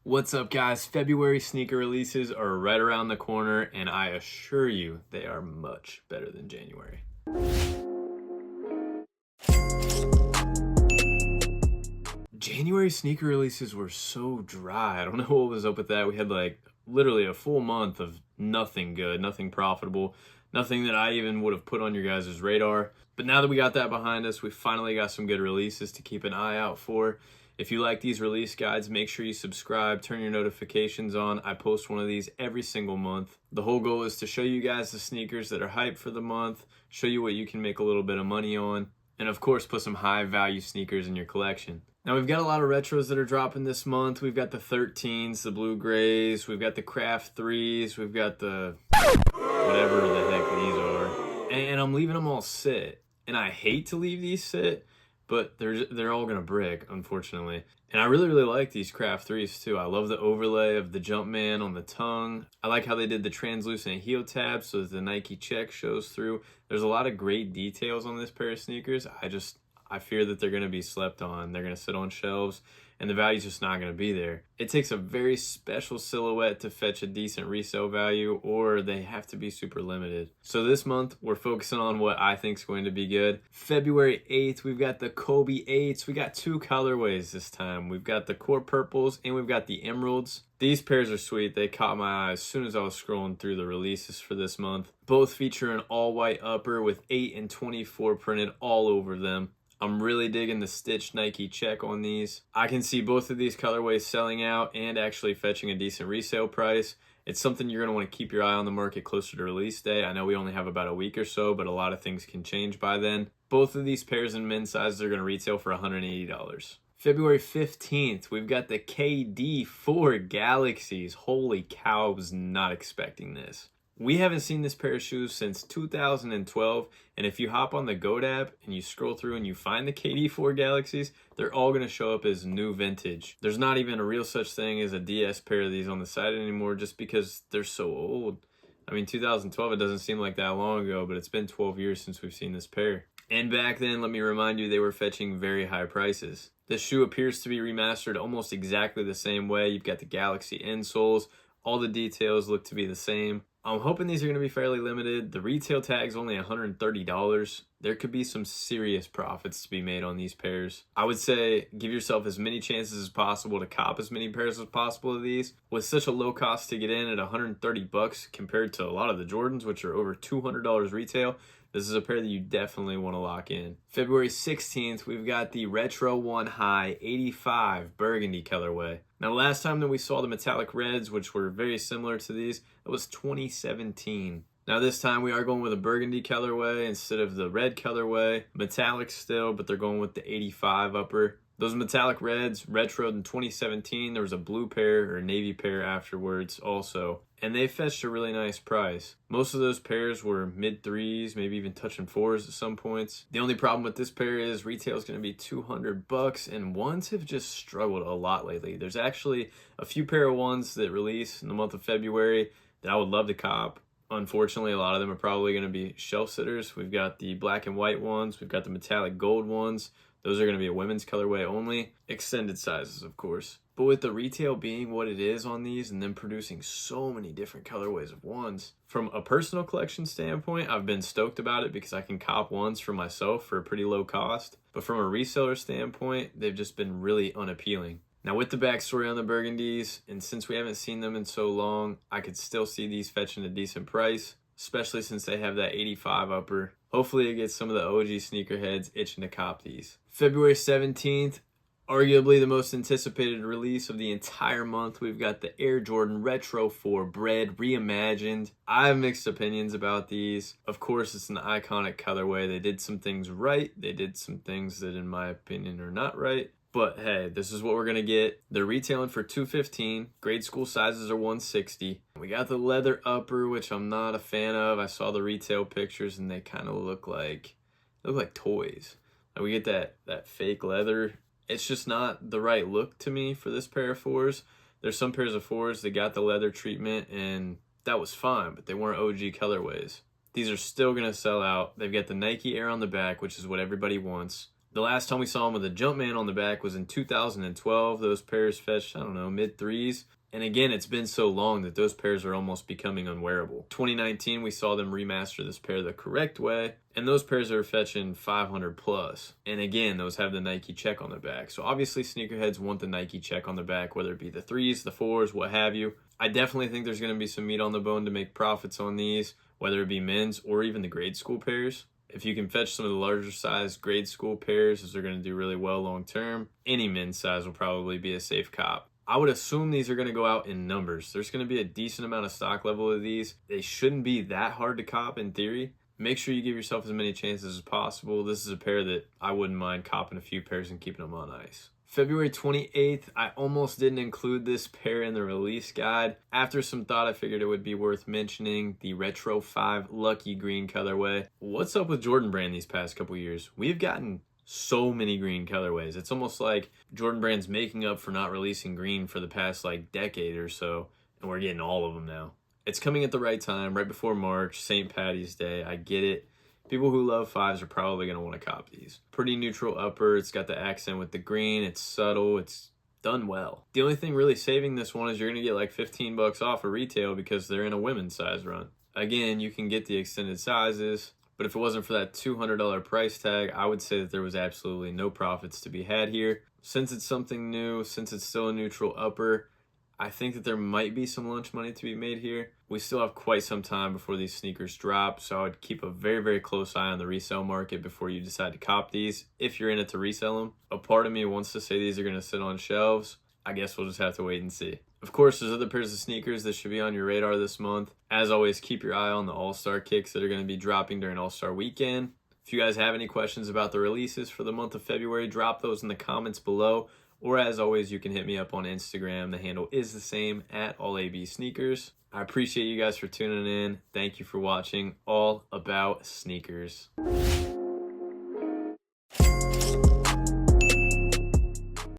What's up, guys? February sneaker releases are right around the corner, and I assure you they are much better than January. January sneaker releases were so dry. I don't know what was up with that. We had like literally a full month of nothing good, nothing profitable, nothing that I even would have put on your guys' radar. But now that we got that behind us, we finally got some good releases to keep an eye out for. If you like these release guides, make sure you subscribe, turn your notifications on. I post one of these every single month. The whole goal is to show you guys the sneakers that are hyped for the month, show you what you can make a little bit of money on, and of course, put some high value sneakers in your collection. Now we've got a lot of retros that are dropping this month. We've got the 13s, the blue grays, we've got the craft 3s, we've got the whatever the heck these are. And I'm leaving them all sit. And I hate to leave these sit, but they're all gonna brick, unfortunately. And I really like these craft 3s too. I love the overlay of the Jumpman on the tongue. I like how they did the translucent heel tab so that the Nike check shows through. There's a lot of great details on this pair of sneakers. I fear that they're gonna be slept on. They're gonna sit on shelves and the value's just not gonna be there. It takes a very special silhouette to fetch a decent resale value, or they have to be super limited. So this month, we're focusing on what I think is going to be good. February 8th, we've got the Kobe 8s. We got two colorways this time. We've got the core purples and we've got the emeralds. These pairs are sweet. They caught my eye as soon as I was scrolling through the releases for this month. Both feature an all white upper with 8 and 24 printed all over them. I'm really digging the stitched Nike check on these. I can see both of these colorways selling out and actually fetching a decent resale price. It's something you're going to want to keep your eye on the market closer to release day. I know we only have about a week or so, but a lot of things can change by then. Both of these pairs in men's sizes are going to retail for $180. February 15th, we've got the KD4 Galaxies. Holy cow, I was not expecting this. We haven't seen this pair of shoes since 2012, and if you hop on the GOAT app and you scroll through and you find the KD4 Galaxies, they're all going to show up as new vintage. There's not even a real such thing as a DS pair of these on the site anymore just because they're so old. I mean, 2012, it doesn't seem like that long ago, but it's been 12 years since we've seen this pair. And back then, let me remind you, they were fetching very high prices. This shoe appears to be remastered almost exactly the same way. You've got the Galaxy insoles. All the details look to be the same. I'm hoping these are going to be fairly limited. The retail tag's only $130. There could be some serious profits to be made on these pairs. I would say give yourself as many chances as possible to cop as many pairs as possible of these. With such a low cost to get in at $130 compared to a lot of the Jordans, which are over $200 retail, this is a pair that you definitely want to lock in. February 16th, we've got the Retro 1 High 85 Burgundy colorway. Now, last time that we saw the metallic reds, which were very similar to these, it was 2017. Now, this time we are going with a burgundy colorway instead of the red colorway. Metallic still, but they're going with the 85 upper. Those metallic reds retroed in 2017. There was a blue pair or a navy pair afterwards also. And they fetched a really nice price. Most of those pairs were mid threes, maybe even touching fours at some points. The only problem with this pair is retail is going to be $200, and ones have just struggled a lot lately. There's actually a few pair of ones that release in the month of February that I would love to cop. Unfortunately, a lot of them are probably going to be shelf sitters. We've got the black and white ones. We've got the metallic gold ones. Those are going to be a women's colorway only. Extended sizes, of course. But with the retail being what it is on these and then producing so many different colorways of ones, from a personal collection standpoint, I've been stoked about it because I can cop ones for myself for a pretty low cost. But from a reseller standpoint, they've just been really unappealing. Now, with the backstory on the Burgundies, and since we haven't seen them in so long, I could still see these fetching a decent price, especially since they have that 85 upper. Hopefully it gets some of the OG sneakerheads itching to cop these. February 17th, arguably the most anticipated release of the entire month, we've got the Air Jordan Retro 4 Bred Reimagined. I have mixed opinions about these. Of course, it's an iconic colorway. They did some things right. They did some things that, in my opinion, are not right. But hey, this is what we're going to get. They're retailing for $215. Grade school sizes are $160. We got the leather upper, which I'm not a fan of. I saw the retail pictures and they kind of look like toys. Like we get that fake leather. It's just not the right look to me for this pair of fours. There's some pairs of fours that got the leather treatment and that was fine, but they weren't OG colorways. These are still going to sell out. They've got the Nike Air on the back, which is what everybody wants. The last time we saw them with a Jumpman on the back was in 2012. Those pairs fetched, I don't know, mid threes. And again, it's been so long that those pairs are almost becoming unwearable. 2019, we saw them remaster this pair the correct way, and those pairs are fetching 500 plus. And again, those have the Nike check on the back. So obviously sneakerheads want the Nike check on the back, whether it be the threes, the fours, what have you. I definitely think there's going to be some meat on the bone to make profits on these, whether it be men's or even the grade school pairs. If you can fetch some of the larger size grade school pairs, those are going to do really well long term. Any men's size will probably be a safe cop. I would assume these are going to go out in numbers. There's going to be a decent amount of stock level of these. They shouldn't be that hard to cop in theory. Make sure you give yourself as many chances as possible. This is a pair that I wouldn't mind copping a few pairs and keeping them on ice. February 28th, I almost didn't include this pair in the release guide. After some thought, I figured it would be worth mentioning the Retro 5 Lucky Green colorway. What's up with Jordan Brand these past couple years? We've gotten so many green colorways. It's almost like Jordan Brand's making up for not releasing green for the past decade or so, and we're getting all of them now. It's coming at the right time, right before March, St. Patty's Day. I get it. People who love fives are probably going to want to cop these. Pretty neutral upper. It's got the accent with the green. It's subtle. It's done well. The only thing really saving this one is you're going to get $15 off of retail because they're in a women's size run. Again, you can get the extended sizes, but if it wasn't for that $200 price tag, I would say that there was absolutely no profits to be had here. Since it's something new, since it's still a neutral upper, I think that there might be some lunch money to be made here. We still have quite some time before these sneakers drop, so I would keep a very, very close eye on the resale market before you decide to cop these, if you're in it to resell them. A part of me wants to say these are going to sit on shelves. I guess we'll just have to wait and see. Of course, there's other pairs of sneakers that should be on your radar this month. As always, keep your eye on the All-Star kicks that are going to be dropping during All-Star weekend. If you guys have any questions about the releases for the month of February, drop those in the comments below. Or as always, you can hit me up on Instagram. The handle is the same, at AllABSneakers. I appreciate you guys for tuning in. Thank you for watching All About Sneakers.